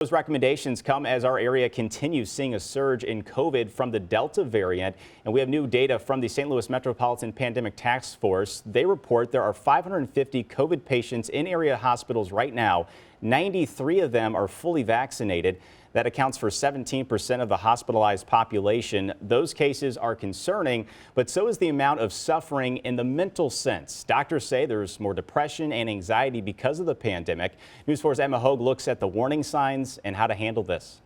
Those recommendations come as our area continues seeing a surge in COVID from the Delta variant. And we have new data from the St. Louis Metropolitan Pandemic Task Force. They report there are 550 COVID patients in area hospitals right now. 93 of them are fully vaccinated. That accounts for 17% of the hospitalized population. Those cases are concerning, but so is the amount of suffering in the mental sense. Doctors say there's more depression and anxiety because of the pandemic. News 4's Emma Hogue looks at the warning signs and how to handle this.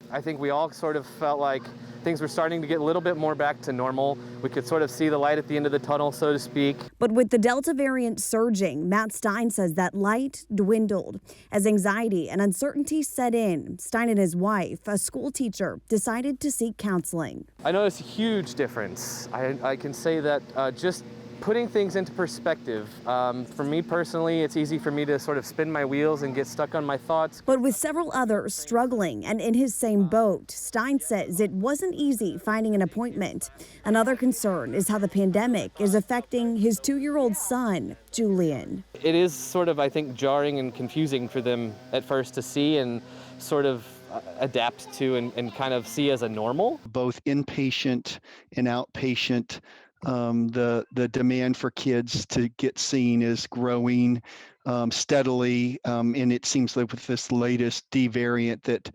I think we all sort of felt like things were starting to get a little bit more back to normal. We could sort of see the light at the end of the tunnel, so to speak. But with the Delta variant surging, Matt Stein says that light dwindled. As anxiety and uncertainty set in, Stein and his wife, a school teacher, decided to seek counseling. I noticed a huge difference. I can say that just putting things into perspective. For me personally, it's easy for me to sort of spin my wheels and get stuck on my thoughts. But with several others struggling and in his same boat, Stein says it wasn't easy finding an appointment. Another concern is how the pandemic is affecting his 2-year-old son, Julian. It is sort of, I think, jarring and confusing for them at first to see and sort of adapt to and kind of see as a normal. Both inpatient and outpatient. The demand for kids to get seen is growing steadily, and it seems like with this latest D variant that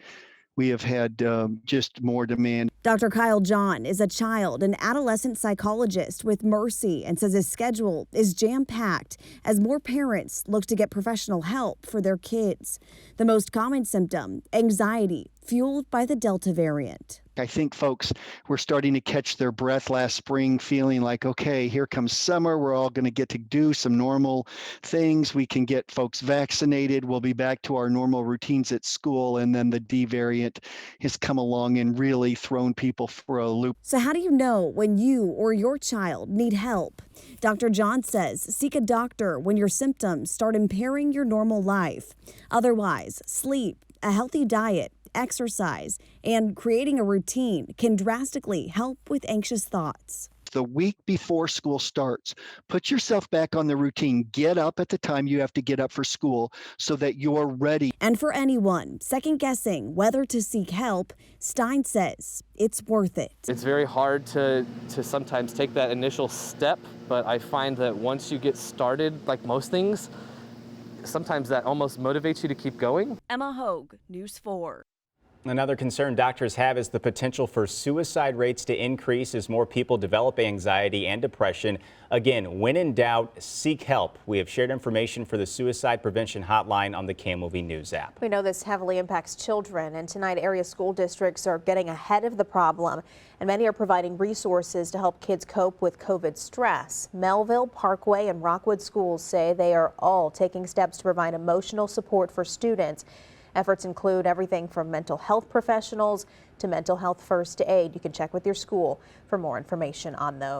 we have had just more demand. Dr. Kyle John is a child and adolescent psychologist with Mercy and says his schedule is jam-packed as more parents look to get professional help for their kids. The most common symptom, anxiety, fueled by the Delta variant. I think folks were starting to catch their breath last spring, feeling like, okay, here comes summer. We're all going to get to do some normal things. We can get folks vaccinated. We'll be back to our normal routines at school. And then the D variant has come along and really thrown people for a loop. So how do you know when you or your child need help? Dr. John says seek a doctor when your symptoms start impairing your normal life. Otherwise, sleep, a healthy diet, exercise, and creating a routine can drastically help with anxious thoughts. The week before school starts, put yourself back on the routine. Get up at the time you have to get up for school so that you're ready. And for anyone second guessing whether to seek help, Stein says it's worth it. It's very hard to sometimes take that initial step, but I find that once you get started, like most things, sometimes that almost motivates you to keep going. Emma Hogue, News 4. Another concern doctors have is the potential for suicide rates to increase as more people develop anxiety and depression. Again, when in doubt, seek help. We have shared information for the suicide prevention hotline on the KMOV News app. We know this heavily impacts children, and tonight area school districts are getting ahead of the problem, and many are providing resources to help kids cope with COVID stress. Melville, Parkway, and Rockwood schools say they are all taking steps to provide emotional support for students. Efforts include everything from mental health professionals to mental health first aid. You can check with your school for more information on those.